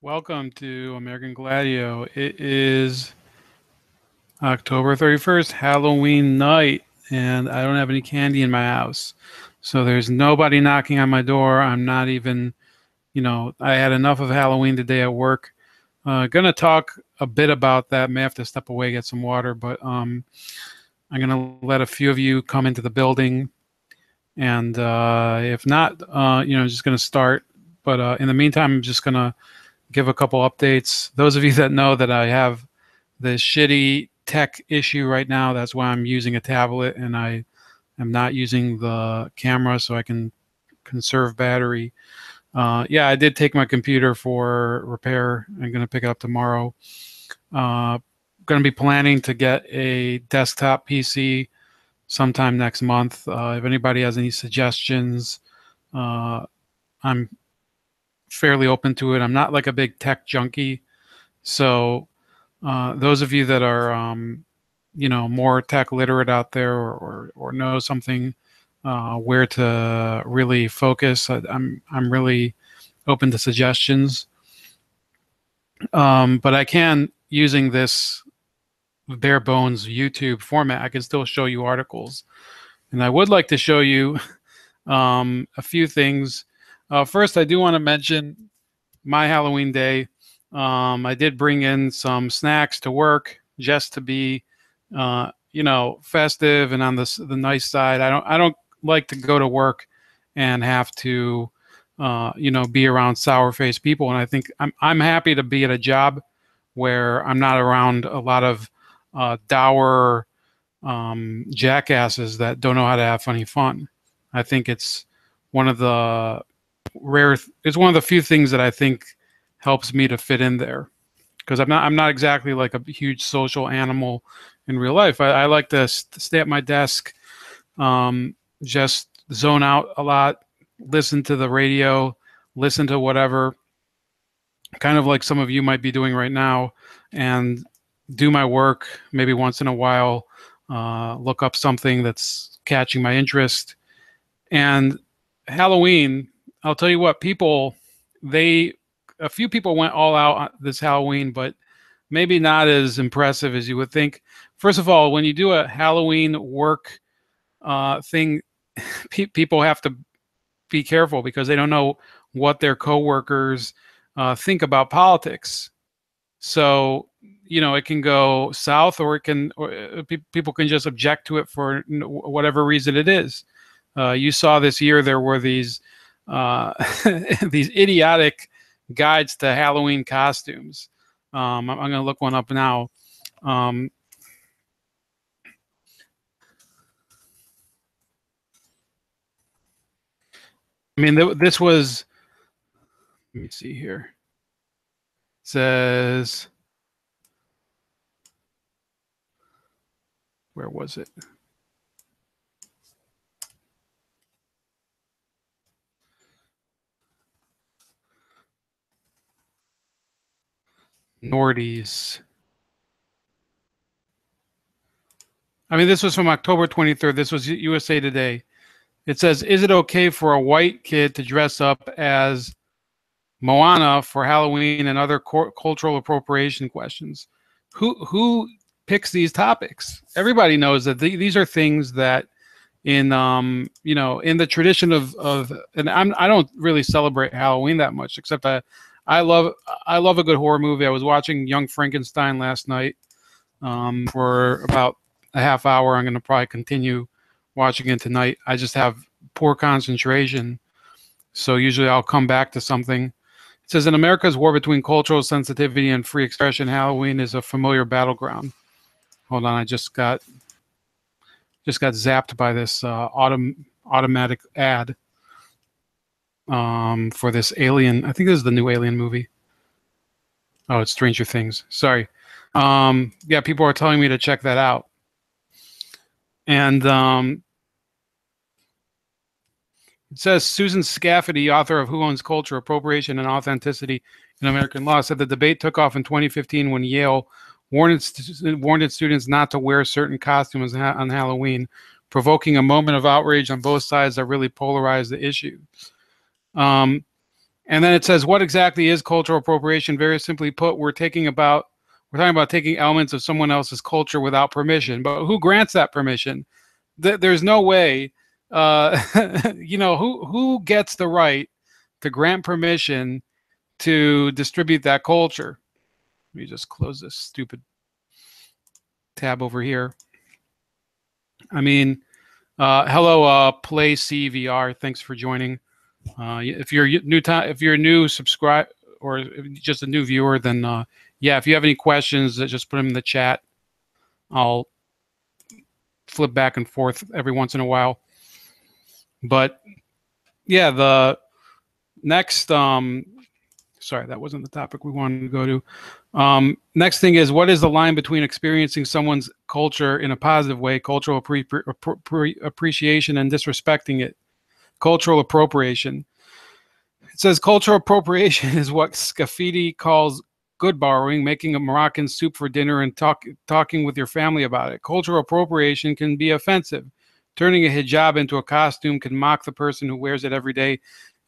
Welcome to American Gladio. It is October 31st, Halloween night, and I don't have any candy in my house. So there's nobody knocking on my door. I'm not even, I had enough of Halloween today at work. Gonna talk a bit about that. May have to step away, get some water, but I'm gonna let a few of you come into the building, and if not, just gonna start. But in the meantime, I'm just gonna give a couple updates. Those of you that know that I have this shitty tech issue right now, that's why I'm using a tablet and I am not using the camera so I can conserve battery. Yeah, I did take my computer for repair. I'm going to pick it up tomorrow. Going to be planning to get a desktop PC sometime next month. If anybody has any suggestions, I'm fairly open to it. I'm not like a big tech junkie. So those of you that are, more tech literate out there or know something where to really focus, I'm really open to suggestions. But I can, using this bare bones YouTube format, I can still show you articles. And I would like to show you a few things. First, I do want to mention my Halloween day. I did bring in some snacks to work just to be, festive and on the nice side. I don't like to go to work and have to, be around sour-faced people. And I think I'm happy to be at a job where I'm not around a lot of dour jackasses that don't know how to have funny fun. I think it's one of the it's one of the few things that I think helps me to fit in there, because I'm not exactly like a huge social animal in real life. I like to stay at my desk, just zone out a lot, listen to the radio, listen to whatever, kind of like some of you might be doing right now, and do my work. Maybe once in a while, look up something that's catching my interest. And Halloween, I'll tell you what, a few people went all out this Halloween, but maybe not as impressive as you would think. First of all, when you do a Halloween work thing, people have to be careful because they don't know what their coworkers think about politics. So, it can go south, or people can just object to it for whatever reason it is. You saw this year there were these these idiotic guides to Halloween costumes. I'm going to look one up now. I mean, this was, let me see here. It says, where was it? Nordies. I mean, this was from October 23rd. This was USA Today. It says, is it okay for a white kid to dress up as Moana for Halloween and other cultural appropriation questions? Who picks these topics? Everybody knows that these are things that in in the tradition of and I don't really celebrate Halloween that much, except I love a good horror movie. I was watching Young Frankenstein last night for about a half hour. I'm going to probably continue watching it tonight. I just have poor concentration, so usually I'll come back to something. It says, in America's war between cultural sensitivity and free expression, Halloween is a familiar battleground. Hold on, I just got zapped by this automatic ad for this Alien. I think this is the new Alien movie. Oh, it's Stranger Things. Sorry. Yeah, people are telling me to check that out. And it says, Susan Scafferty, author of Who Owns Culture, Appropriation and Authenticity in American Law, said the debate took off in 2015 when Yale warned its students not to wear certain costumes on Halloween, provoking a moment of outrage on both sides that really polarized the issue. And then it says, what exactly is cultural appropriation? Very simply put, we're talking about taking elements of someone else's culture without permission. But who grants that permission? There's no way. Who gets the right to grant permission to distribute that culture? Let me just close this stupid tab over here. I mean, hello, Play CVR. Thanks for joining. If you're a new subscribe or just a new viewer, then yeah, if you have any questions, just put them in the chat. I'll flip back and forth every once in a while. But yeah, the next sorry, that wasn't the topic we wanted to go to. Next thing is, what is the line between experiencing someone's culture in a positive way, cultural appreciation, and disrespecting it? Cultural appropriation. It says cultural appropriation is what Scafidi calls good borrowing, making a Moroccan soup for dinner and talking with your family about it. Cultural appropriation can be offensive. Turning a hijab into a costume can mock the person who wears it every day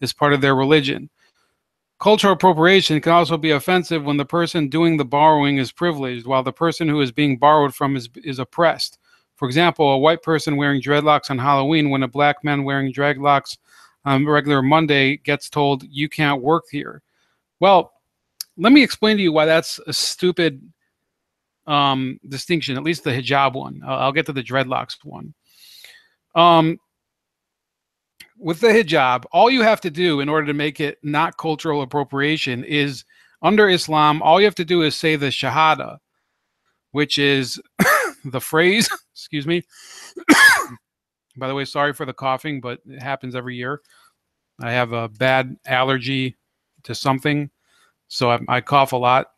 as part of their religion. Cultural appropriation can also be offensive when the person doing the borrowing is privileged, while the person who is being borrowed from is oppressed. For example, a white person wearing dreadlocks on Halloween, when a black man wearing dreadlocks on regular Monday gets told, you can't work here. Well, let me explain to you why that's a stupid distinction, at least the hijab one. I'll get to the dreadlocks one. With the hijab, all you have to do in order to make it not cultural appropriation is, under Islam, all you have to do is say the Shahada, which is the phrase, excuse me. By the way, sorry for the coughing, but it happens every year. I have a bad allergy to something, so I cough a lot.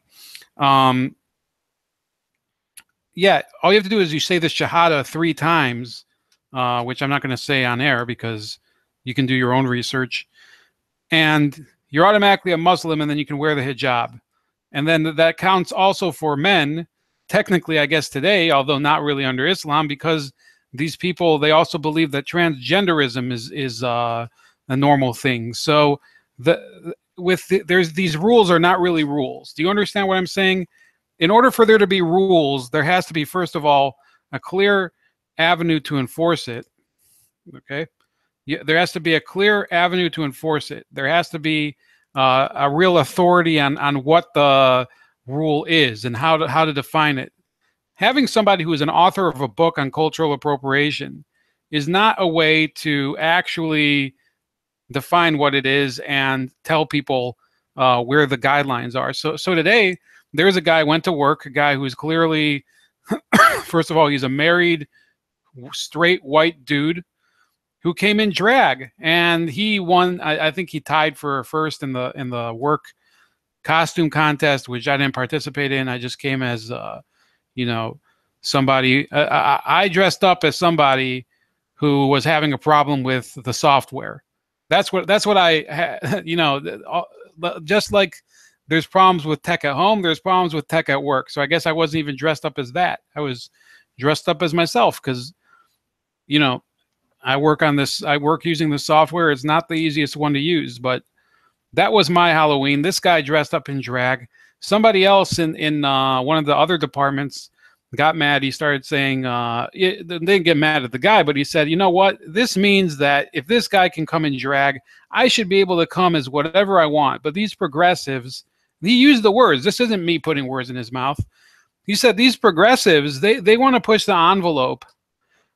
Yeah, all you have to do is you say the Shahada 3 times, which I'm not going to say on air because you can do your own research, and you're automatically a Muslim, and then you can wear the hijab. And then that counts also for men, technically, I guess, today, although not really under Islam, because these people, they also believe that transgenderism is a normal thing. So there's these rules are not really rules. Do you understand what I'm saying? In order for there to be rules, there has to be, first of all, a clear avenue to enforce it. Okay? There has to be a clear avenue to enforce it. There has to be a real authority on what the rule is and how to define it. Having somebody who is an author of a book on cultural appropriation is not a way to actually define what it is and tell people where the guidelines are. So today, there's a guy went to work, a guy who's clearly, first of all, he's a married, straight white dude who came in drag, and he won. I think he tied for first in the work costume contest, which I didn't participate in. I just came as somebody. I dressed up as somebody who was having a problem with the software. That's what I just like there's problems with tech at home, there's problems with tech at work. So I guess I wasn't even dressed up as that. I was dressed up as myself because I work using the software. It's not the easiest one to use, but that was my Halloween. This guy dressed up in drag. Somebody else in one of the other departments got mad. He started saying, they didn't get mad at the guy, but he said, you know what? This means that if this guy can come in drag, I should be able to come as whatever I want. But these progressives, he used the words. This isn't me putting words in his mouth. He said these progressives, they want to push the envelope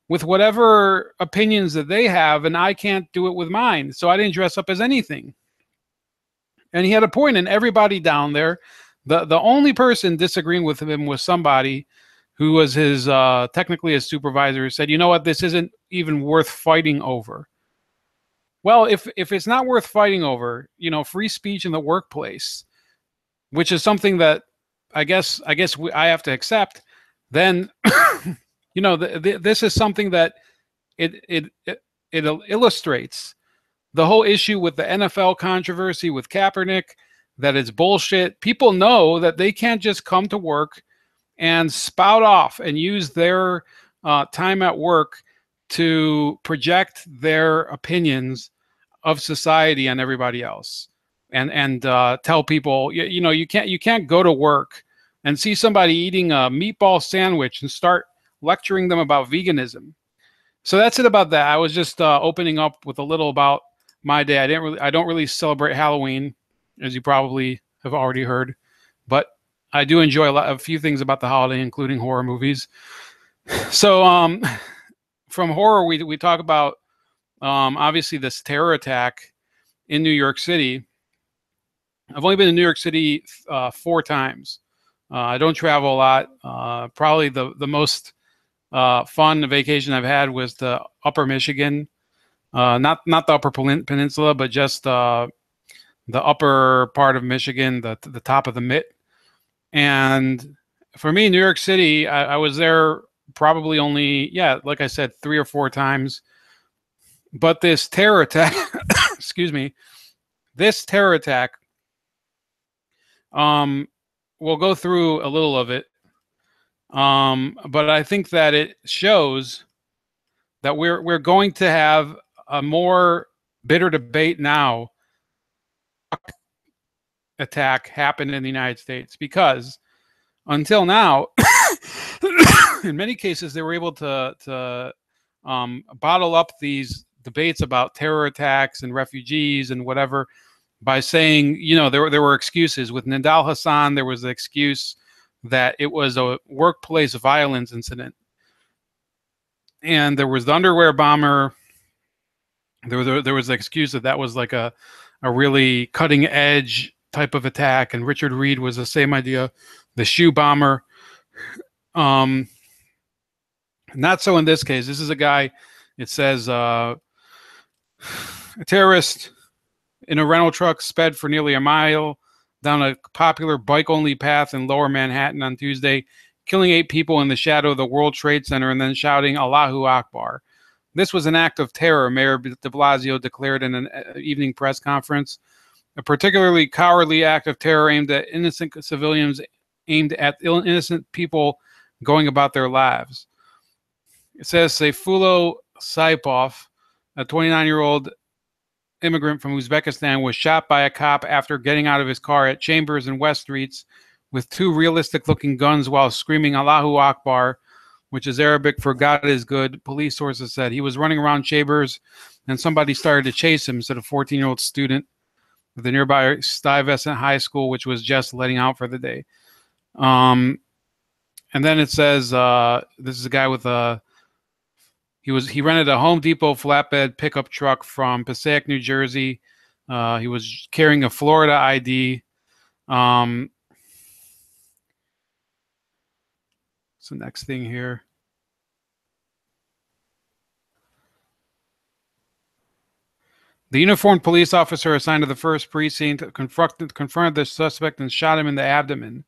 with whatever opinions that they have, and I can't do it with mine. So I didn't dress up as anything. And he had a point, and everybody down there, the only person disagreeing with him was somebody who was his technically his supervisor, who said, you know what, this isn't even worth fighting over. Well, if it's not worth fighting over, free speech in the workplace, which is something that I guess I have to accept, then this is something that it illustrates the whole issue with the NFL controversy with Kaepernick, that it's bullshit. People know that they can't just come to work and spout off and use their time at work to project their opinions of society on everybody else. and tell people, you can't go to work and see somebody eating a meatball sandwich and start lecturing them about veganism. So that's it about that. I was just opening up with a little about my day. I don't really celebrate Halloween, as you probably have already heard, but I do enjoy a few things about the holiday, including horror movies. So from horror, we talk about obviously this terror attack in New York City. I've only been to New York City 4 times. I don't travel a lot. Probably the most fun vacation I've had was the Upper Michigan, not the Upper Peninsula, but just the upper part of Michigan, the top of the Mitt. And for me, New York City, I was there probably only, yeah, like I said, 3 or 4 times. But this terror attack, excuse me, this terror attack, we'll go through a little of it. But I think that it shows that we're going to have a more bitter debate now attack happen in the United States, because until now, in many cases, they were able to bottle up these debates about terror attacks and refugees and whatever by saying, there were excuses. With Nidal Hassan, there was the excuse that it was a workplace violence incident. And there was the underwear bomber. There was the excuse that was like a really cutting edge type of attack. And Richard Reed was the same idea, the shoe bomber. Not so in this case. This is a guy, it says, a terrorist in a rental truck sped for nearly a mile down a popular bike-only path in lower Manhattan on Tuesday, killing 8 people in the shadow of the World Trade Center and then shouting Allahu Akbar. This was an act of terror, Mayor de Blasio declared in an evening press conference. A particularly cowardly act of terror aimed at innocent civilians, aimed at innocent people going about their lives. It says Sayfullo Saipov, a 29-year-old immigrant from Uzbekistan, was shot by a cop after getting out of his car at Chambers and West Streets with 2 realistic-looking guns while screaming Allahu Akbar, which is Arabic for God is good, police sources said. He was running around Chambers, and somebody started to chase him, said a 14-year-old student at the nearby Stuyvesant High School, which was just letting out for the day. And then it says, this is a guy with a... He rented a Home Depot flatbed pickup truck from Passaic, New Jersey. He was carrying a Florida ID. What's the next thing here? The uniformed police officer assigned to the first precinct confronted the suspect and shot him in the abdomen.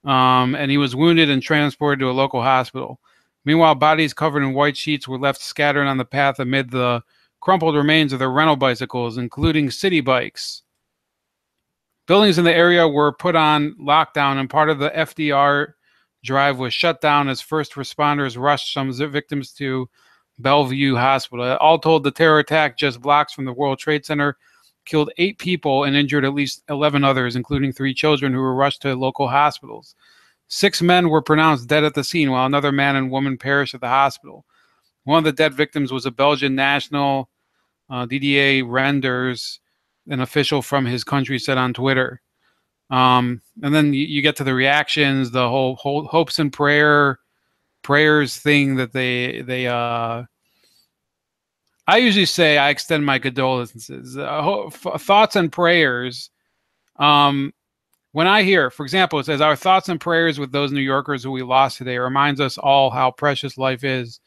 And he was wounded and transported to a local hospital. Meanwhile, bodies covered in white sheets were left scattered on the path amid the crumpled remains of their rental bicycles, including city bikes. Buildings in the area were put on lockdown, and part of the FDR drive was shut down as first responders rushed some victims to Bellevue Hospital. All told, the terror attack just blocks from the World Trade Center killed 8 people and injured at least 11 others, including 3 children who were rushed to local hospitals. 6 men were pronounced dead at the scene, while another man and woman perished at the hospital. One of the dead victims was a Belgian national, Didier Renders, an official from his country, said on Twitter. And then you get to the reactions, the whole hopes and prayers thing that they I usually say I extend my condolences, thoughts and prayers. When I hear, for example, it says, our thoughts and prayers with those New Yorkers who we lost today. It reminds us all how precious life is,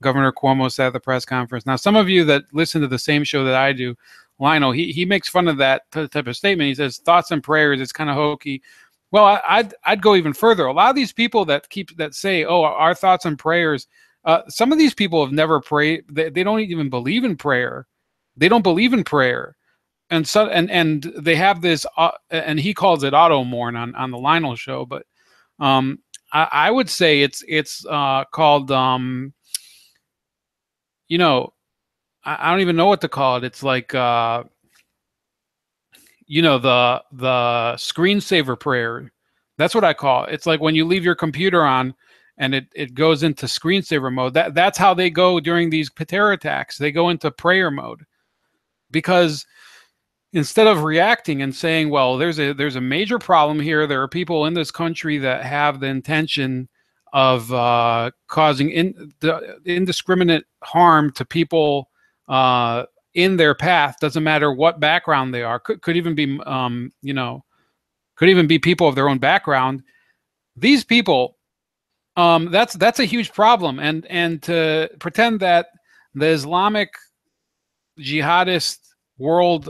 Governor Cuomo said at the press conference. Now, some of you that listen to the same show that I do, Lionel, he makes fun of that type of statement. He says, thoughts and prayers, it's kind of hokey. Well, I'd go even further. A lot of these people that say, oh, our thoughts and prayers, some of these people have never prayed. They don't even believe in prayer. They don't believe in prayer. And so, and they have this, and he calls it auto mourn on the Lionel show. But I would say it's called, I don't even know what to call it. It's like you know, the screensaver prayer. That's what I call it. It's like when you leave your computer on and it goes into screensaver mode. That's how they go during these terror attacks. They go into prayer mode, because instead of reacting and saying, well, there's a major problem here. There are people in this country that have the intention of causing indiscriminate harm to people in their path. Doesn't matter what background they are. Could even be, you know, could even be people of their own background. These people, that's a huge problem. And to pretend that the Islamic jihadist world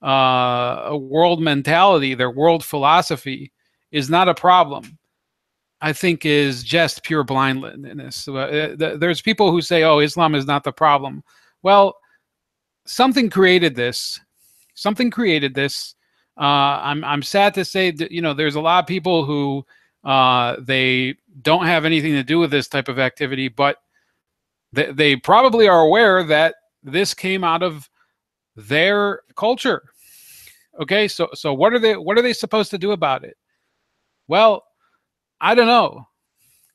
world mentality, their world philosophy, is not a problem, I think, is just pure blindness. There's people who say, oh, Islam is not the problem. Well, something created this. Something created this. I'm sad to say that, you know, there's a lot of people who they don't have anything to do with this type of activity, but they probably are aware that this came out of their culture. Okay, so what are they supposed to do about it? Well, I don't know,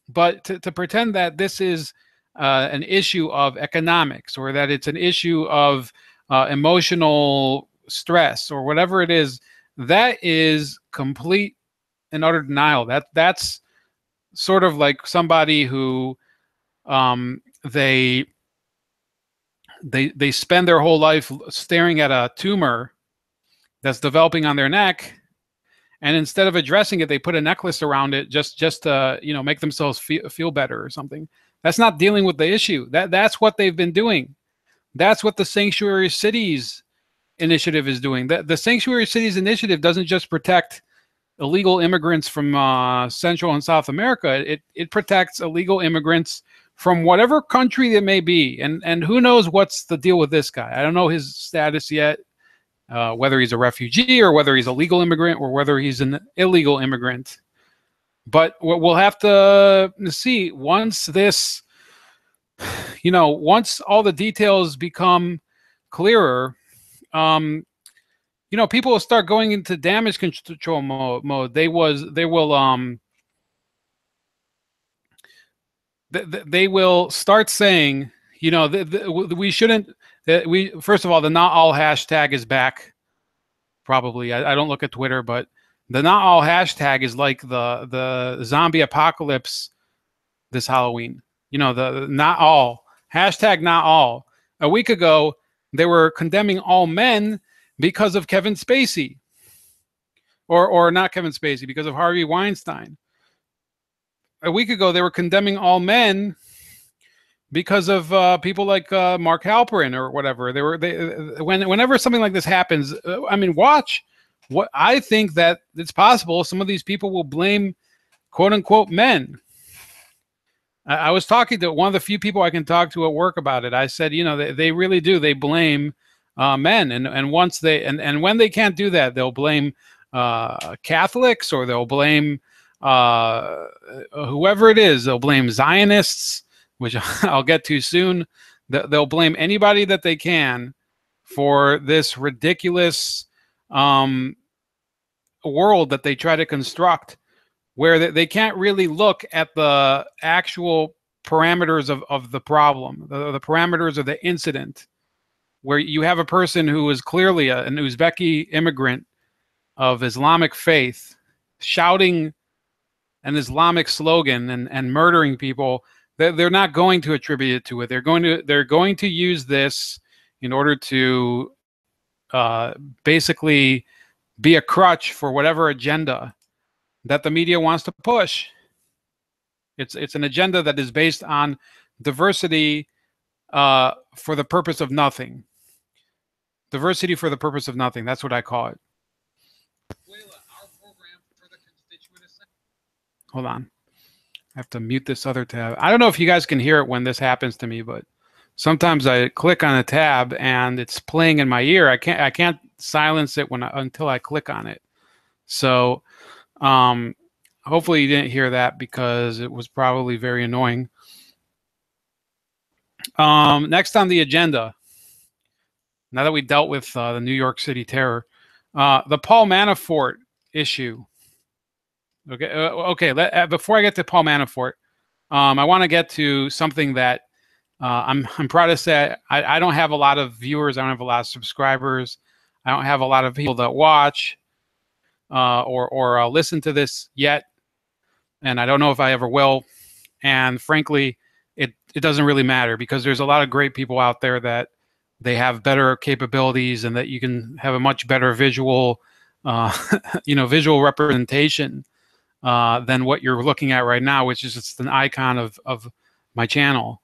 but to pretend that this is an issue of economics, or that it's an issue of emotional stress, or whatever it is, that is complete and utter denial. That's sort of like somebody who they spend their whole life staring at a tumor that's developing on their neck, and instead of addressing it, they put a necklace around it just to, you know, make themselves feel better or something. That's not dealing with the issue. That's what they've been doing. That's what the Sanctuary Cities Initiative is doing. The Sanctuary Cities Initiative doesn't just protect illegal immigrants from Central and South America. It protects illegal immigrants from whatever country it may be. And who knows what's the deal with this guy. I don't know his status yet, whether he's a refugee or whether he's a legal immigrant or whether he's an illegal immigrant. But we'll have to see once this, you know, once all the details become clearer, you know, people will start going into damage control mode. They will start saying, you know, we shouldn't. First of all, the not all hashtag is back. Probably, I don't look at Twitter, but the not all hashtag is like the zombie apocalypse this Halloween. You know, the not all hashtag not all. A week ago, they were condemning all men because of Kevin Spacey, or not Kevin Spacey, because of Harvey Weinstein. A week ago, they were condemning all men because of people like Mark Halperin or whatever. Whenever something like this happens, I mean, watch. What I think that it's possible some of these people will blame "quote unquote" men. I was talking to one of the few people I can talk to at work about it. I said, you know, they really do. They blame men, and once they and when they can't do that, they'll blame Catholics, or they'll blame whoever it is. They'll blame Zionists, which I'll get to soon. They'll blame anybody that they can for this ridiculous world that they try to construct, where they can't really look at the actual parameters of the problem, the parameters of the incident, where you have a person who is clearly an Uzbeki immigrant of Islamic faith shouting an Islamic slogan and murdering people. They're not going to attribute it to it. They're going to use this in order to basically be a crutch for whatever agenda that the media wants to push. It's an agenda that is based on diversity for the purpose of nothing. Diversity for the purpose of nothing. That's what I call it. Hold on. I have to mute this other tab. I don't know if you guys can hear it when this happens to me, but sometimes I click on a tab and it's playing in my ear. I can't silence it until I click on it. So hopefully you didn't hear that, because it was probably very annoying. Next on the agenda, now that we dealt with the New York City terror, The Paul Manafort issue. Okay. Okay. Before I get to Paul Manafort, I want to get to something that I'm proud to say. I don't have a lot of viewers. I don't have a lot of subscribers. I don't have a lot of people that watch or listen to this yet, and I don't know if I ever will. And frankly, it doesn't really matter because there's a lot of great people out there that they have better capabilities and that you can have a much better visual, visual representation than what you're looking at right now, which is just an icon of my channel.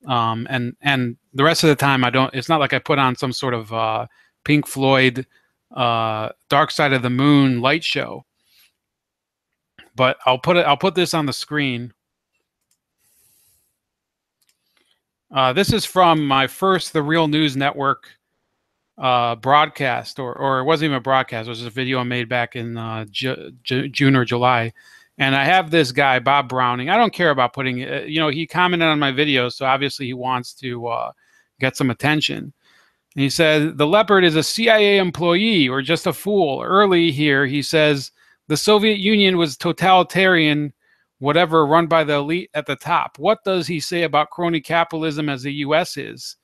And the rest of the time, I don't. It's not like I put on some sort of Pink Floyd, Dark Side of the Moon light show. But I'll put this on the screen. This is from my first The Real News Network broadcast, or it wasn't even a broadcast. It was just a video I made back in June or July. And I have this guy, Bob Browning. I don't care about putting, he commented on my videos, so obviously he wants to get some attention. And he said, the leopard is a CIA employee or just a fool. Early here, he says, the Soviet Union was totalitarian, whatever, run by the elite at the top. What does he say about crony capitalism as the U.S. is?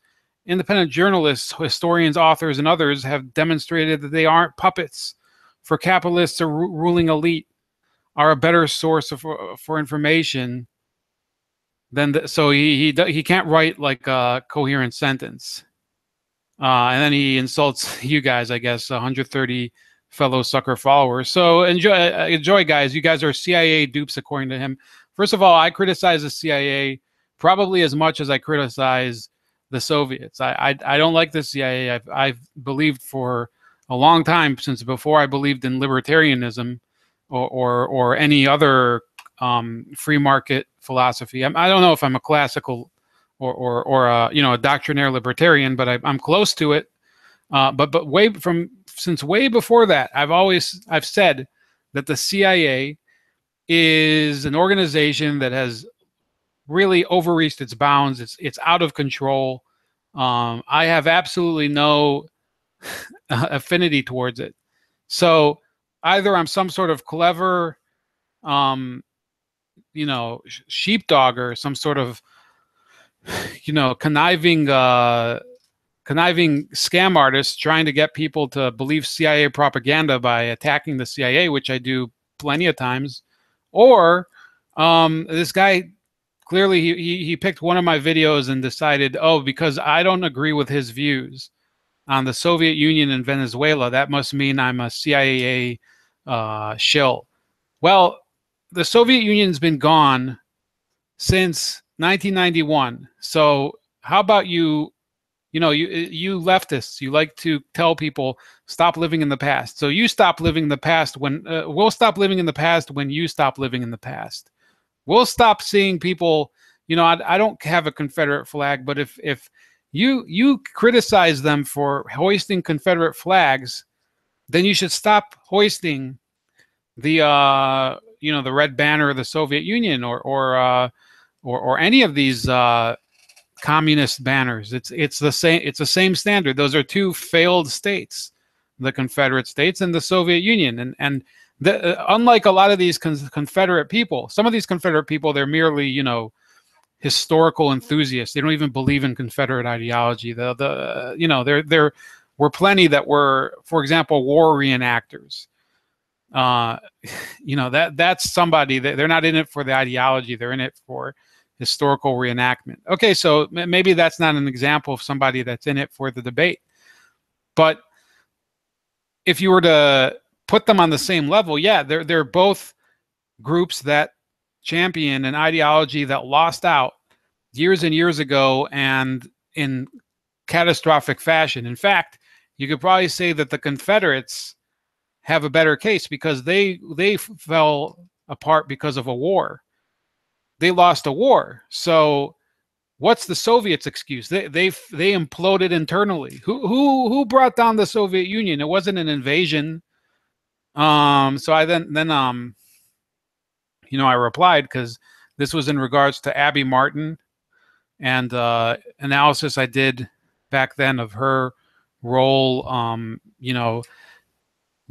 Independent journalists, historians, authors, and others have demonstrated that they aren't puppets for capitalists or ruling elite, are a better source for information than so he can't write like a coherent sentence, and then he insults you guys, I guess, 130 fellow sucker followers. So enjoy, guys. You guys are CIA dupes, according to him. First of all, I criticize the CIA probably as much as I criticize the Soviets. I don't like the CIA. I've believed for a long time, since before I believed in libertarianism or any other free market philosophy. I don't know if I'm a classical or a doctrinaire libertarian, but I'm close to it. But since way before that, I've said that the CIA is an organization that has really overreached its bounds. It's out of control. I have absolutely no affinity towards it. So either I'm some sort of clever, sheepdog, or some sort of, conniving scam artist trying to get people to believe CIA propaganda by attacking the CIA, which I do plenty of times, or this guy clearly he picked one of my videos and decided, oh, because I don't agree with his views on the Soviet Union and Venezuela, that must mean I'm a CIA shill. Well, the Soviet Union's been gone since 1991. So how about you leftists, you like to tell people stop living in the past. So you stop living in the past when we'll stop living in the past when you stop living in the past. We'll stop seeing people, I don't have a Confederate flag, but if you criticize them for hoisting Confederate flags, then you should stop hoisting the the red banner of the Soviet Union or any of these communist banners. It's the same standard. Those are two failed states, the Confederate States and the Soviet Union, and unlike a lot of these Confederate people, some of these Confederate people, they're merely historical enthusiasts. They don't even believe in Confederate ideology. There were plenty that were, for example, war reenactors. That's somebody that they're not in it for the ideology. They're in it for historical reenactment. Okay, so maybe that's not an example of somebody that's in it for the debate. But if you were to put them on the same level, yeah, they're both groups that champion an ideology that lost out years and years ago and in catastrophic fashion. In fact, you could probably say that the Confederates have a better case because they fell apart because of a war. They lost a war. So what's the Soviets' excuse? They imploded internally. Who brought down the Soviet Union? It wasn't an invasion. So I then I replied, because this was in regards to Abby Martin and analysis I did back then of her role,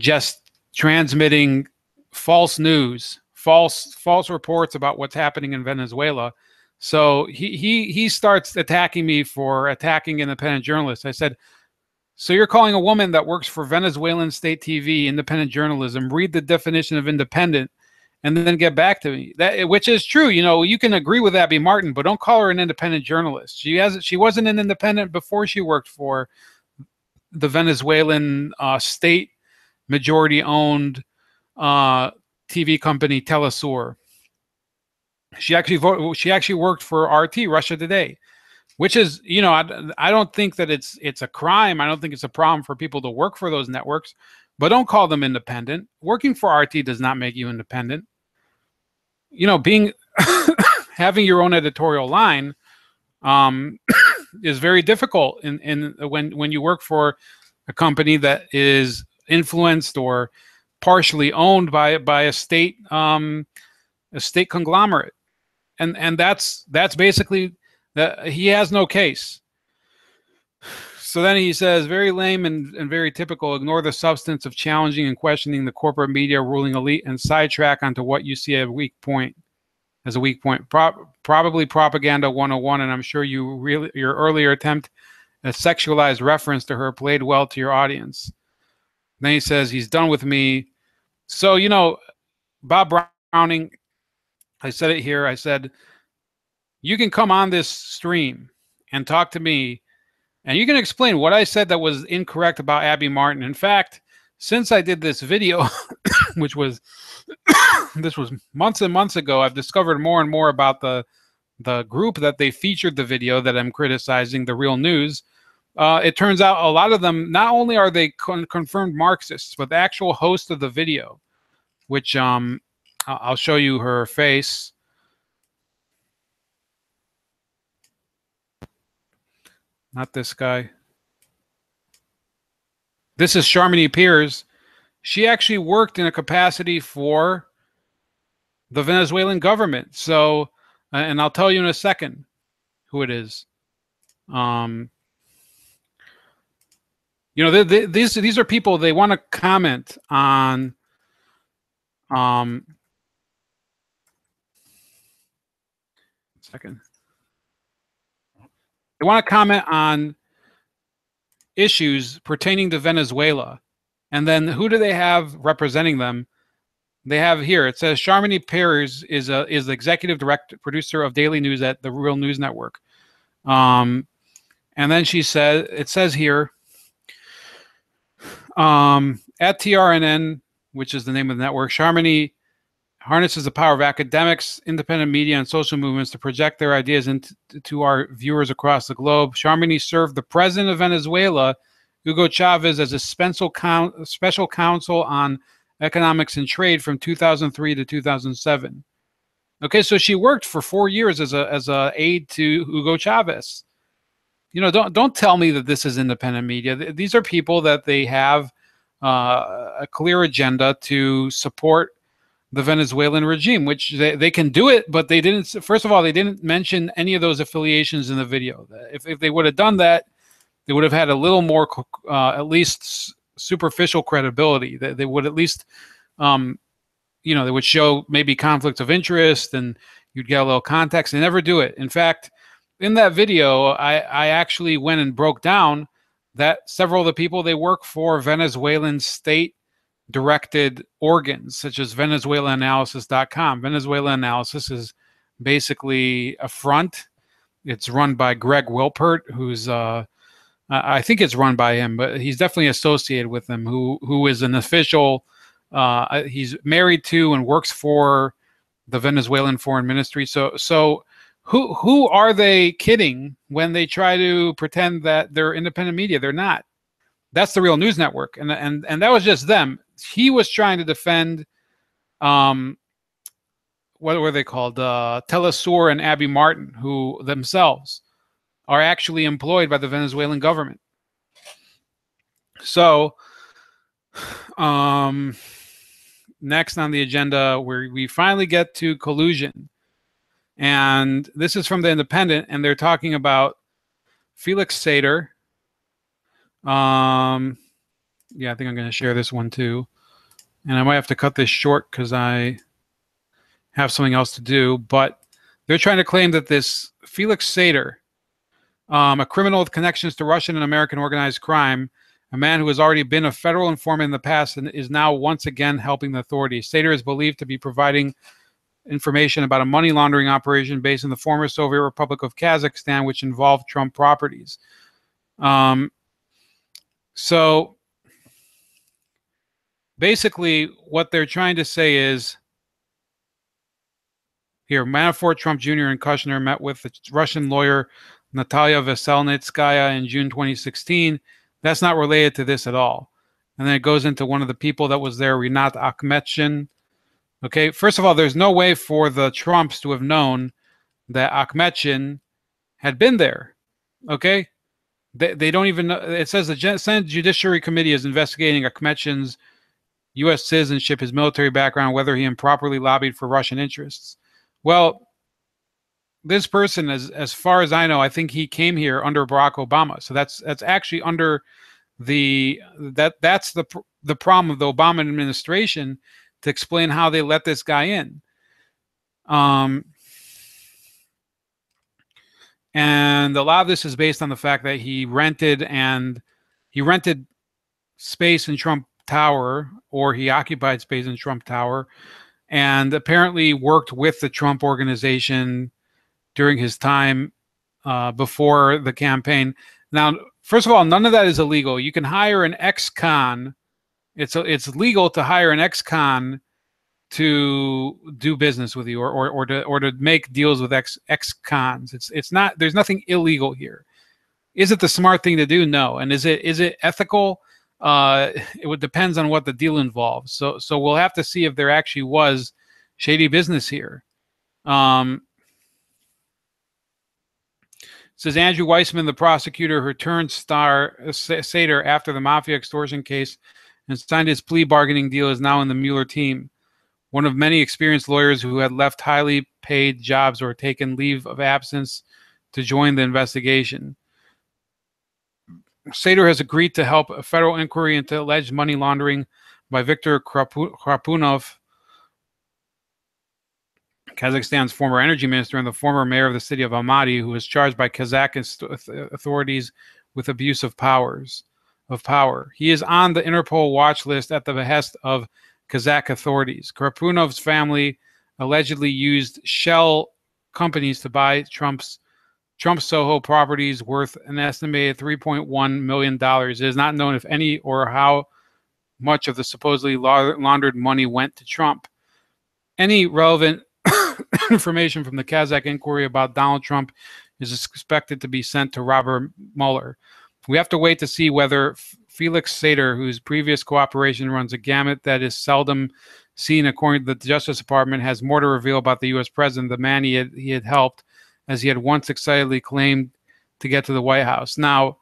just transmitting false news, false reports about what's happening in Venezuela. So he starts attacking me for attacking independent journalists. I said, so you're calling a woman that works for Venezuelan state TV independent journalism? Read the definition of independent, and then get back to me. That, which is true. You know, you can agree with Abby Martin, but don't call her an independent journalist. She wasn't an independent before she worked for the Venezuelan state majority-owned TV company Telesur. She actually worked for RT, Russia Today, which is, you know, I don't think that it's a crime. I don't think it's a problem for people to work for those networks, but don't call them independent. Working for RT does not make you independent. You know, being having your own editorial line is very difficult when you work for a company that is influenced or partially owned by a state conglomerate, and that's basically that. He has no case. So then he says, very lame and very typical, ignore the substance of challenging and questioning the corporate media ruling elite and sidetrack onto what you see as a weak point. Probably propaganda 101, and I'm sure your earlier attempt at sexualized reference to her played well to your audience. Then he says he's done with me. So, you know, Bob Browning, I said it here, I said, you can come on this stream and talk to me, and you can explain what I said that was incorrect about Abby Martin. In fact, since I did this video, which was this was months and months ago, I've discovered more and more about the group that they featured the video that I'm criticizing, The Real News. It turns out a lot of them, not only are they confirmed Marxists, but the actual host of the video, which I'll show you her face. Not this guy. This is Sharmini Peers. She actually worked in a capacity for the Venezuelan government. So, and I'll tell you in a second who it is. You know, these are people, they want to comment on second. They want to comment on issues pertaining to Venezuela. And then who do they have representing them? They have here, it says Sharmini Peers is the executive director, producer of daily news at the Real News Network. And then she said, it says here, at TRNN, which is the name of the network, Sharmini harnesses the power of academics, independent media, and social movements to project their ideas into our viewers across the globe. Sharmini served the president of Venezuela, Hugo Chavez, as a special counsel on economics and trade from 2003 to 2007. Okay, so she worked for 4 years as a aide to Hugo Chavez. You know, don't tell me that this is independent media. These are people that they have a clear agenda to support the Venezuelan regime, which they can do it, but they didn't. First of all, they didn't mention any of those affiliations in the video. If they would have done that, they would have had a little more, at least superficial credibility. They would at least, you know, they would show maybe conflicts of interest, and you'd get a little context. They never do it. In fact, in that video, I actually went and broke down that several of the people, they work for Venezuelan state-directed organs, such as VenezuelaAnalysis.com. Venezuela Analysis is basically a front. It's run by Greg Wilpert, who's I think it's run by him, but he's definitely associated with them, who is an official. He's married to and works for the Venezuelan Foreign Ministry. So who are they kidding when they try to pretend that they're independent media? They're not. That's the Real News Network, and that was just them. He was trying to defend, what were they called? Telesur and Abby Martin, who themselves are actually employed by the Venezuelan government. So, next on the agenda, we finally get to collusion. And this is from the Independent, and they're talking about Felix Sater. Yeah, I think I'm going to share this one too. and I might have to cut this short because I have something else to do, but they're trying to claim that this Felix Sater, a criminal with connections to Russian and American organized crime, a man who has already been a federal informant in the past and is now once again helping the authorities. Sater is believed to be providing information about a money laundering operation based in the former Soviet Republic of Kazakhstan, which involved Trump properties. So basically, what they're trying to say is, here, Manafort, Trump Jr., and Kushner met with the Russian lawyer Natalia Veselnitskaya in June 2016. That's not related to this at all. And then it goes into one of the people that was there, Rinat Akhmetshin. Okay, first of all, there's no way for the Trumps to have known that Akhmetshin had been there. Okay, they don't even know. It says the Senate Judiciary Committee is investigating Akhmetshin's U.S. citizenship, his military background, whether he improperly lobbied for Russian interests. Well, this person, as far as I know, I think he came here under Barack Obama. So that's actually under that's the problem of the Obama administration, to explain how they let this guy in. And a lot of this is based on the fact that he rented space in Trump Tower, or he occupied space in Trump Tower, and apparently worked with the Trump organization during his time before the campaign. Now, first of all, none of that is illegal. You can hire an ex-con. It's legal to hire an ex-con to do business with you, or to make deals with ex-cons. It's not. There's nothing illegal here. Is it the smart thing to do? No. And is it ethical? It depends on what the deal involves. So we'll have to see if there actually was shady business here. Says Andrew Weissman, the prosecutor who turned Sater after the mafia extortion case and signed his plea bargaining deal, is now in the Mueller team. One of many experienced lawyers who had left highly paid jobs or taken leave of absence to join the investigation. Sater has agreed to help a federal inquiry into alleged money laundering by Viktor Krapunov, Kazakhstan's former energy minister and the former mayor of the city of Almaty, who was charged by Kazakh authorities with abuse of power. He is on the Interpol watch list at the behest of Kazakh authorities. Krapunov's family allegedly used shell companies to buy Trump Soho properties worth an estimated $3.1 million. It is not known if any or how much of the supposedly laundered money went to Trump. Any relevant information from the Kazakh inquiry about Donald Trump is expected to be sent to Robert Mueller. We have to wait to see whether Felix Sater, whose previous cooperation runs a gamut that is seldom seen according to the Justice Department, has more to reveal about the U.S. president, the man he had helped, as he had once excitedly claimed, to get to the White House. Now,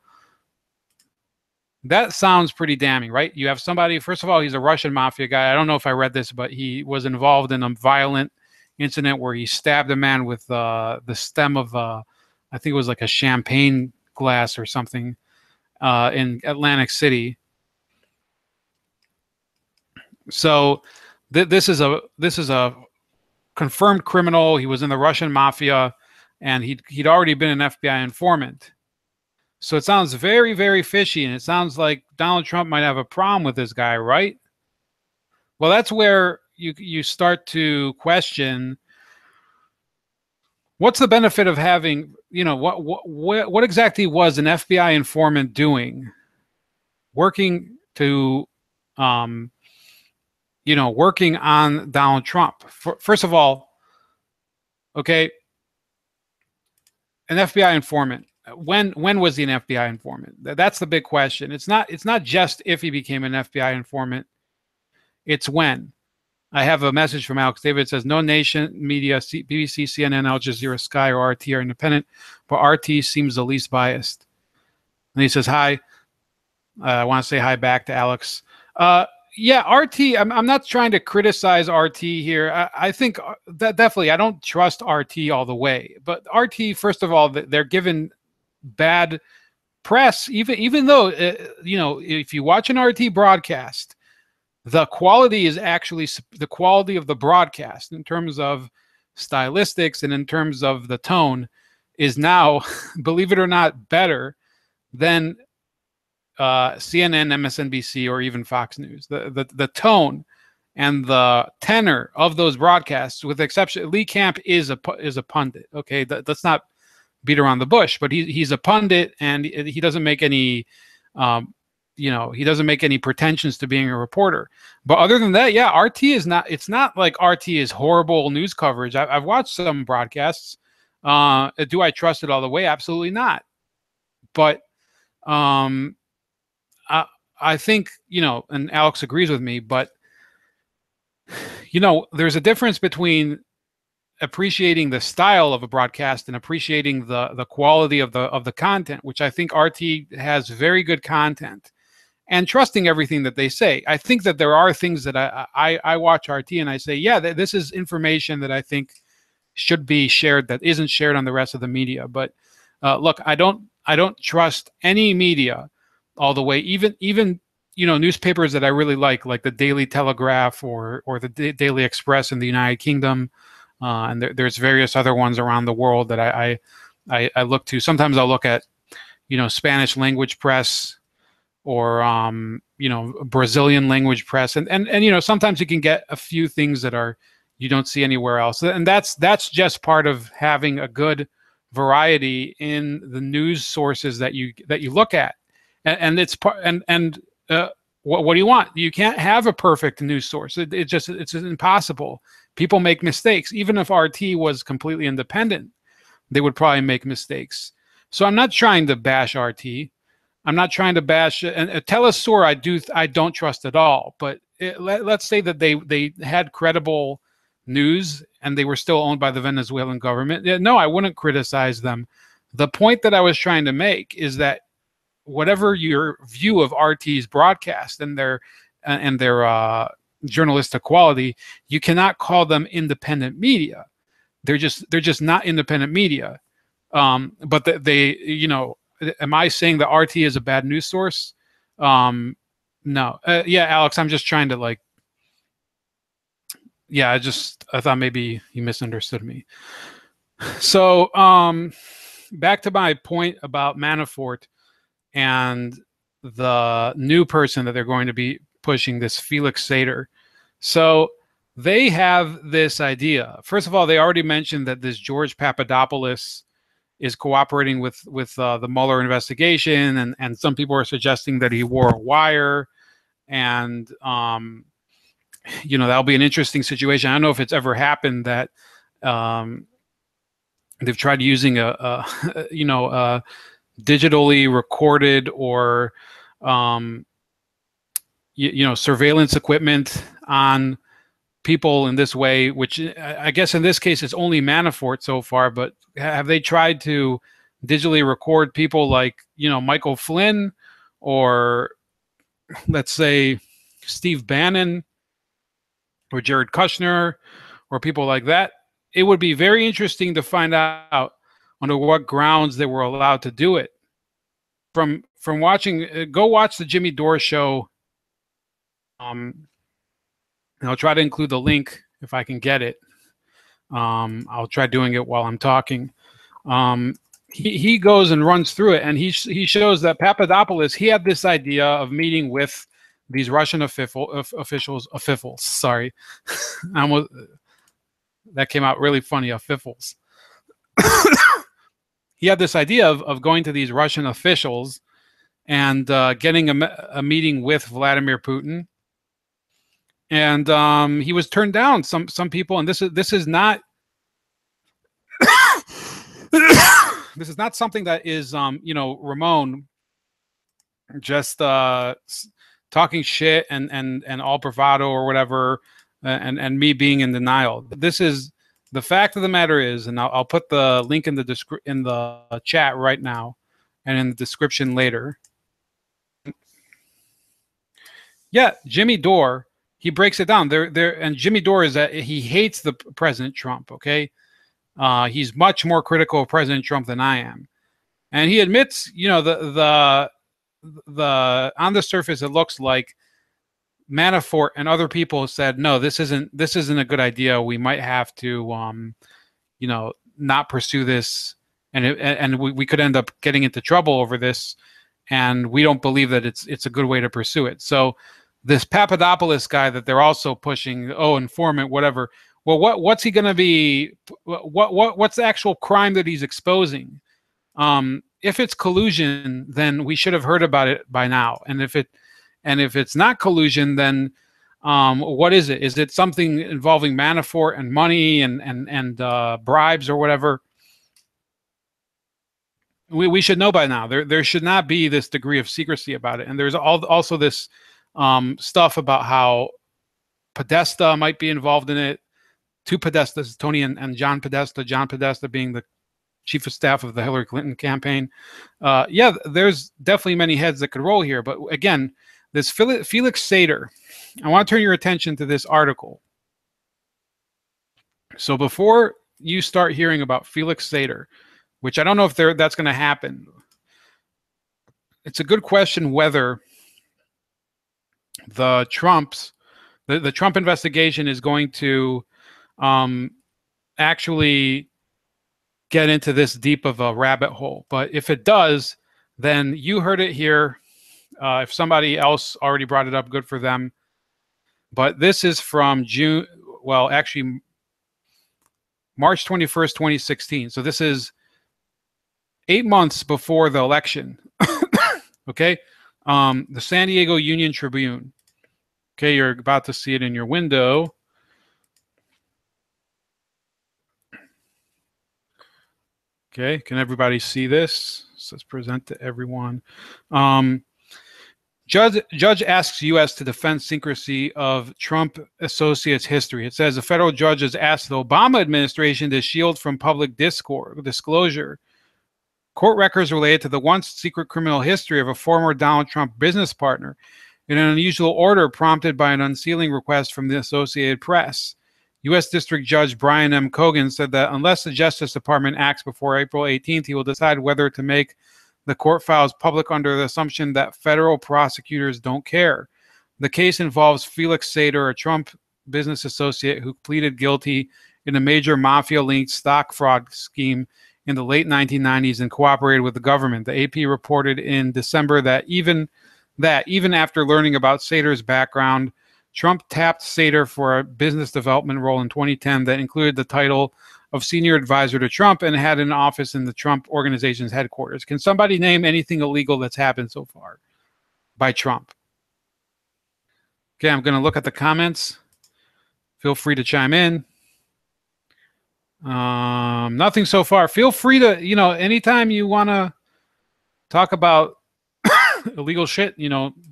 that sounds pretty damning, right? You have somebody, first of all, he's a Russian mafia guy. I don't know if I read this, but he was involved in a violent incident where he stabbed a man with the stem of, I think it was like a champagne glass or something, in Atlantic City. So this is a confirmed criminal. He was in the Russian mafia, and he'd already been an FBI informant. So it sounds very, very fishy, and it sounds like Donald Trump might have a problem with this guy, right? Well, that's where you start to question, what's the benefit of having, what exactly was an FBI informant doing, working to, working on Donald Trump? First of all, okay, an FBI informant. When was he an FBI informant? That's the big question. It's not just if he became an FBI informant. It's when. I have a message from Alex David. It says, no nation media, BBC, CNN, Al Jazeera, Sky, or RT are independent, but RT seems the least biased. And he says, hi. I want to say hi back to Alex. Yeah, RT, I'm not trying to criticize RT here. I think that definitely, I don't trust RT all the way. But RT, first of all, they're given bad press, even though, if you watch an RT broadcast, the quality is actually the quality of the broadcast in terms of stylistics and in terms of the tone is now, believe it or not, better than CNN, MSNBC, or even Fox News. The tone and the tenor of those broadcasts, with the exception, Lee Camp is a pundit. Okay, let's not beat around the bush, but he's a pundit, and he doesn't make any, he doesn't make any pretensions to being a reporter. But other than that, yeah, RT is not. It's not like RT is horrible news coverage. I've watched some broadcasts. Do I trust it all the way? Absolutely not. But I think, and Alex agrees with me, but there's a difference between appreciating the style of a broadcast and appreciating the quality of the content, which I think RT has very good content, and trusting everything that they say. I think that there are things that I watch RT and I say, yeah, this is information that I think should be shared that isn't shared on the rest of the media. But look, I don't trust any media all the way, even newspapers that I really like the Daily Telegraph or the Daily Express in the United Kingdom, and there's various other ones around the world that I look to. Sometimes I'll look at Spanish language press or Brazilian language press, and sometimes you can get a few things that you don't see anywhere else, and that's just part of having a good variety in the news sources that you look at. And it's part, and what do you want? You can't have a perfect news source. It's impossible. People make mistakes. Even if RT was completely independent, they would probably make mistakes. So I'm not trying to bash RT. I'm not trying to bash, and Telesur I don't trust at all. But let's say that they had credible news and they were still owned by the Venezuelan government. No, I wouldn't criticize them. The point that I was trying to make is that whatever your view of RT's broadcast and their journalistic quality, you cannot call them independent media. They're just not independent media. But am I saying that RT is a bad news source? No. Yeah, Alex, I'm just trying to I thought maybe you misunderstood me. So back to my point about Manafort and the new person that they're going to be pushing, this Felix Sater. So they have this idea. First of all, they already mentioned that this George Papadopoulos is cooperating with the Mueller investigation, and some people are suggesting that he wore a wire, and that'll be an interesting situation. I don't know if it's ever happened that they've tried using a digitally recorded or surveillance equipment on people in this way, which I guess in this case it's only Manafort so far, but have they tried to digitally record people like Michael Flynn, or let's say Steve Bannon or Jared Kushner or people like that? It would be very interesting to find out under what grounds they were allowed to do it. From watching, go watch the Jimmy Dore show. And I'll try to include the link if I can get it. I'll try doing it while I'm talking. He goes and runs through it, and he shows that Papadopoulos, he had this idea of meeting with these Russian officials. Sorry, that came out really funny. Officials. He had this idea of going to these Russian officials and getting a meeting with Vladimir Putin, and he was turned down. Some people, and this is not this is not something that is Ramon just talking shit and all bravado or whatever, and me being in denial. This is the fact of the matter is, and I'll put the link in the chat right now and in the description later. Yeah, Jimmy Dore, he breaks it down there, and Jimmy Dore is that he hates the President Trump. Okay, he's much more critical of President Trump than I am, and he admits, the on the surface it looks like Manafort and other people said, no, this isn't a good idea. We might have to, not pursue this, and we could end up getting into trouble over this, and we don't believe that it's a good way to pursue it. So this Papadopoulos guy that they're also pushing, informant, whatever. Well, what's he going to be? What's the actual crime that he's exposing? If it's collusion, then we should have heard about it by now. And if it's not collusion, then what is it? Is it something involving Manafort and money and bribes or whatever? We should know by now. There should not be this degree of secrecy about it. And there's also this stuff about how Podesta might be involved in it. Two Podestas, Tony and John Podesta. John Podesta being the chief of staff of the Hillary Clinton campaign. Yeah, there's definitely many heads that could roll here. But again, this Felix Sater, I want to turn your attention to this article. So before you start hearing about Felix Sater, which I don't know if that's going to happen, it's a good question whether the Trump investigation is going to actually get into this deep of a rabbit hole. But if it does, then you heard it here. If somebody else already brought it up, good for them. But this is from March 21st, 2016. So this is 8 months before the election. Okay. The San Diego Union Tribune. Okay. You're about to see it in your window. Okay. Can everybody see this? So let's present to everyone. Judge asks U.S. to defend secrecy of Trump associates' history. It says a federal judge has asked the Obama administration to shield from public disclosure court records related to the once secret criminal history of a former Donald Trump business partner in an unusual order prompted by an unsealing request from the Associated Press. U.S. District Judge Brian M. Cogan said that unless the Justice Department acts before April 18th, he will decide whether to make the court files public under the assumption that federal prosecutors don't care. The case involves Felix Sater, a Trump business associate who pleaded guilty in a major mafia-linked stock fraud scheme in the late 1990s and cooperated with the government. The AP reported in December that even after learning about Sater's background, Trump tapped Sater for a business development role in 2010 that included the title of senior advisor to Trump and had an office in the Trump organization's headquarters. Can somebody name anything illegal that's happened so far by Trump? Okay, I'm going to look at the comments. Feel free to chime in. Nothing so far. Feel free to, anytime you want to talk about illegal shit,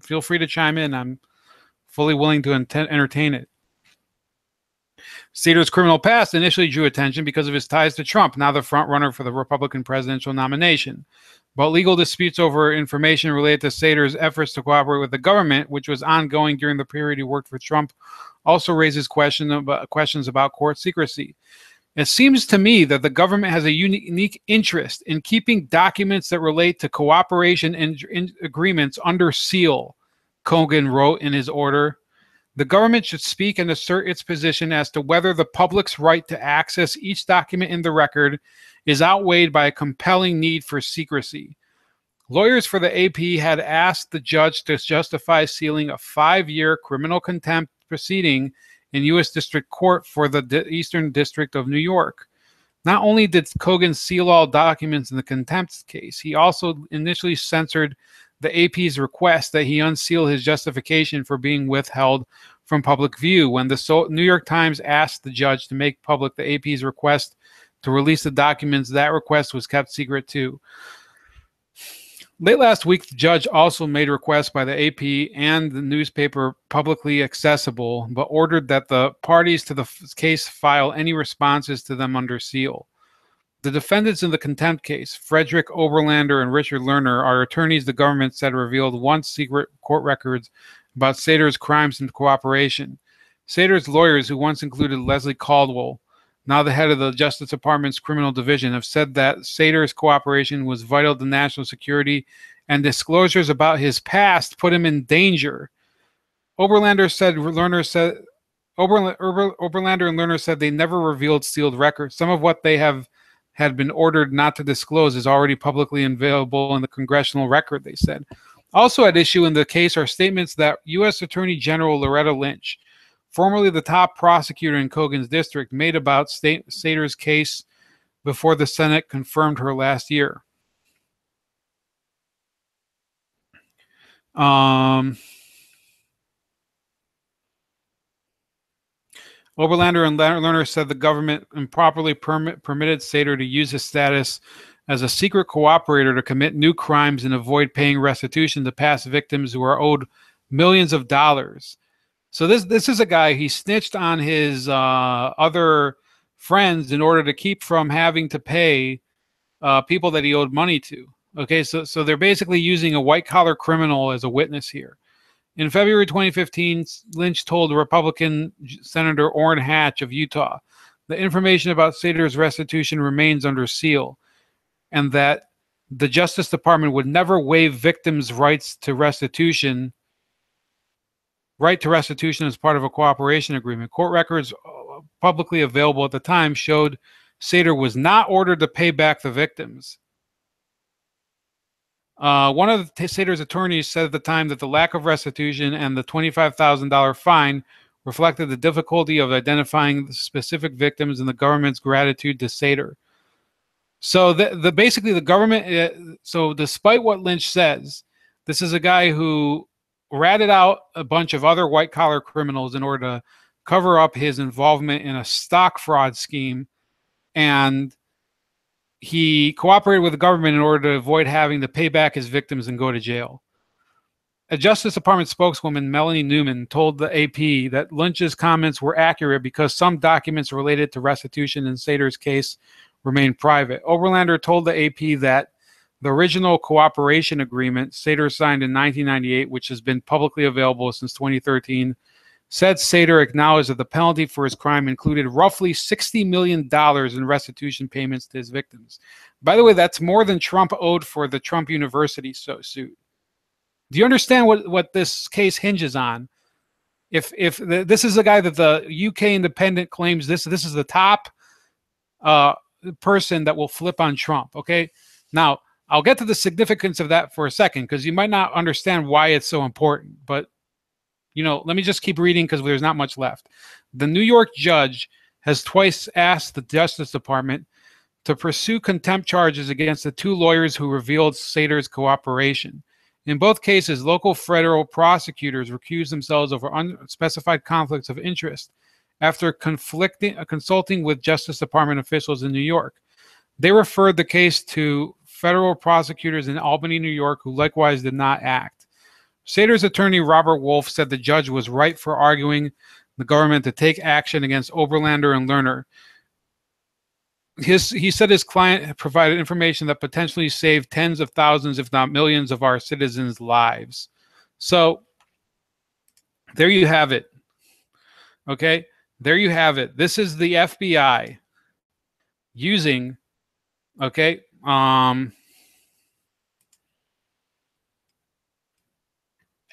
feel free to chime in. I'm fully willing to entertain it. Sater's criminal past initially drew attention because of his ties to Trump, now the frontrunner for the Republican presidential nomination. But legal disputes over information related to Sater's efforts to cooperate with the government, which was ongoing during the period he worked for Trump, also raises questions about court secrecy. It seems to me that the government has a unique interest in keeping documents that relate to cooperation and agreements under seal, Cogan wrote in his order. The government should speak and assert its position as to whether the public's right to access each document in the record is outweighed by a compelling need for secrecy. Lawyers for the AP had asked the judge to justify sealing a 5-year criminal contempt proceeding in U.S. District Court for the Eastern District of New York. Not only did Cogan seal all documents in the contempt case, he also initially censored the AP's request that he unseal his justification for being withheld from public view. When the New York Times asked the judge to make public the AP's request to release the documents, that request was kept secret too. Late last week, the judge also made requests by the AP and the newspaper publicly accessible, but ordered that the parties to the case file any responses to them under seal. The defendants in the contempt case, Frederick Oberlander and Richard Lerner, are attorneys the government said revealed once secret court records about Sater's crimes and cooperation. Sater's lawyers, who once included Leslie Caldwell, now the head of the Justice Department's criminal division, have said that Sater's cooperation was vital to national security and disclosures about his past put him in danger. Oberlander said Lerner said Oberlander and Lerner said they never revealed sealed records. Some of what they had been ordered not to disclose is already publicly available in the congressional record, they said. Also at issue in the case are statements that U.S. Attorney General Loretta Lynch, formerly the top prosecutor in Kogan's district, made about Sater's case before the Senate confirmed her last year. Oberlander and Lerner said the government improperly permitted Sater to use his status as a secret cooperator to commit new crimes and avoid paying restitution to past victims who are owed millions of dollars. So this is a guy, he snitched on his other friends in order to keep from having to pay people that he owed money to. Okay, so they're basically using a white-collar criminal as a witness here. In February 2015, Lynch told Republican Senator Orrin Hatch of Utah, the information about Sater's restitution remains under seal, and that the Justice Department would never waive victims' rights to restitution as part of a cooperation agreement. Court records publicly available at the time showed Sater was not ordered to pay back the victims. One of Sater's attorneys said at the time that the lack of restitution and the $25,000 fine reflected the difficulty of identifying the specific victims and the government's gratitude to Sater. So basically the government, so despite what Lynch says, this is a guy who ratted out a bunch of other white-collar criminals in order to cover up his involvement in a stock fraud scheme, and he cooperated with the government in order to avoid having to pay back his victims and go to jail. A Justice Department spokeswoman, Melanie Newman, told the AP that Lynch's comments were accurate because some documents related to restitution in Sater's case remain private. Oberlander told the AP that the original cooperation agreement Sater signed in 1998, which has been publicly available since 2013, said Sater acknowledged that the penalty for his crime included roughly $60 million in restitution payments to his victims. By the way, that's more than Trump owed for the Trump University suit. Do you understand what this case hinges on? If this is a guy that the UK Independent claims this is the top person that will flip on Trump, okay? Now, I'll get to the significance of that for a second because you might not understand why it's so important, but let me just keep reading because there's not much left. The New York judge has twice asked the Justice Department to pursue contempt charges against the two lawyers who revealed Sater's cooperation. In both cases, local federal prosecutors recused themselves over unspecified conflicts of interest after consulting with Justice Department officials in New York. They referred the case to federal prosecutors in Albany, New York, who likewise did not act. Sater's attorney, Robert Wolf, said the judge was right for arguing the government to take action against Oberlander and Lerner. He said his client provided information that potentially saved tens of thousands, if not millions, of our citizens' lives. So there you have it. Okay? There you have it. This is the FBI using, okay,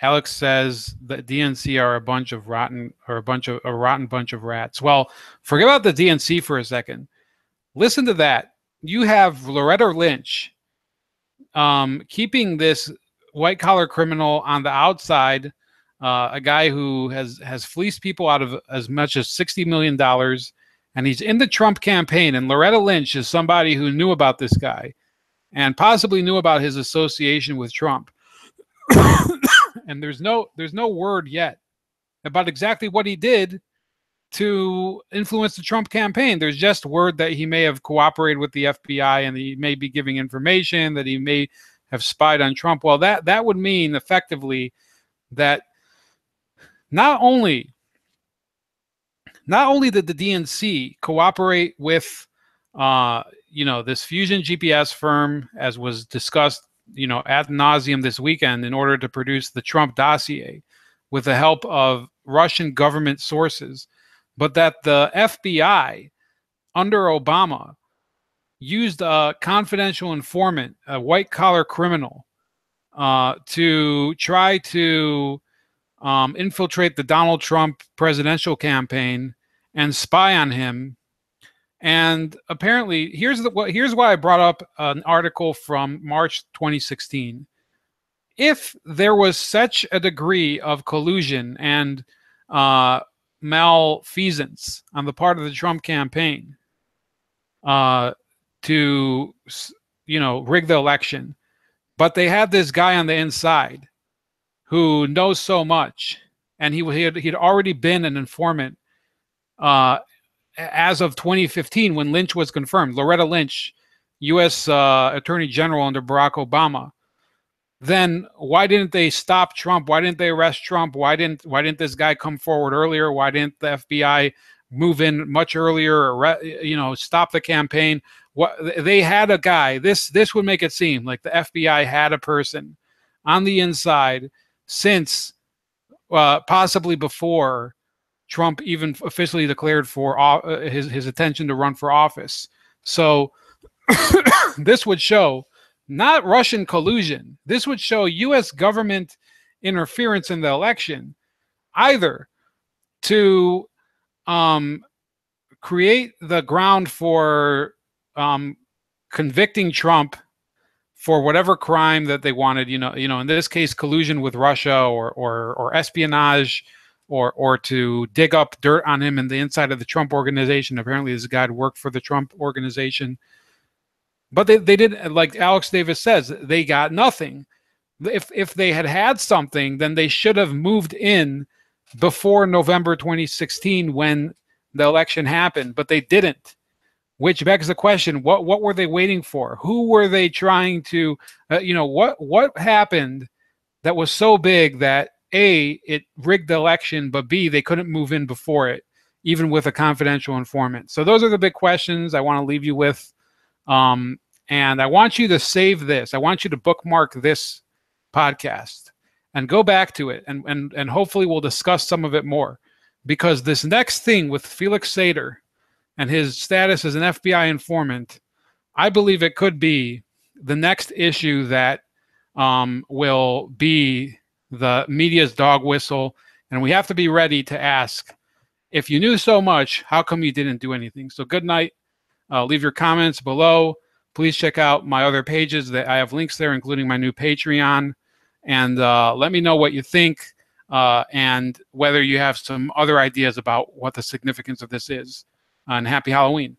Alex says that DNC are a rotten bunch of rats. Well, forget about the DNC for a second. Listen to that. You have Loretta Lynch keeping this white-collar criminal on the outside, a guy who has fleeced people out of as much as $60 million, and he's in the Trump campaign, and Loretta Lynch is somebody who knew about this guy and possibly knew about his association with Trump. And there's no word yet about exactly what he did to influence the Trump campaign. There's just word that he may have cooperated with the FBI and he may be giving information, that he may have spied on Trump. Well, that would mean effectively that not only did the DNC cooperate with this Fusion GPS firm, as was discussed ad nauseum this weekend, in order to produce the Trump dossier with the help of Russian government sources, but that the FBI under Obama used a confidential informant, a white-collar criminal, to try to infiltrate the Donald Trump presidential campaign and spy on him. And apparently, here's why I brought up an article from March 2016. If there was such a degree of collusion and malfeasance on the part of the Trump campaign to, rig the election, but they had this guy on the inside who knows so much, and he'd already been an informant as of 2015 when Lynch was confirmed, Loretta Lynch, U.S. Attorney General under Barack Obama. Then why didn't they stop Trump? Why didn't they arrest Trump? Why didn't this guy come forward earlier? Why didn't the FBI move in much earlier? Or, stop the campaign? What they had a guy. This would make it seem like the FBI had a person on the inside since possibly before Trump even officially declared for his intention to run for office. So this would show not Russian collusion. This would show U.S. government interference in the election, either to create the ground for convicting Trump for whatever crime that they wanted, in this case, collusion with Russia or espionage, or to dig up dirt on him in the inside of the Trump organization. Apparently, this guy had worked for the Trump organization. But they did, like Alex Davis says, they got nothing. If they had something, then they should have moved in before November 2016 when the election happened, but they didn't. Which begs the question: what were they waiting for? Who were they trying to? What happened that was so big that A, it rigged the election, but B, they couldn't move in before it, even with a confidential informant. So those are the big questions I want to leave you with. And I want you to save this. I want you to bookmark this podcast and go back to it, and hopefully we'll discuss some of it more, because this next thing with Felix Sater and his status as an FBI informant, I believe it could be the next issue that will be the media's dog whistle, and we have to be ready to ask, if you knew so much, how come you didn't do anything? So good night. Leave your comments below. Please check out my other pages. That I have links there, including my new Patreon. And let me know what you think and whether you have some other ideas about what the significance of this is. And happy Halloween.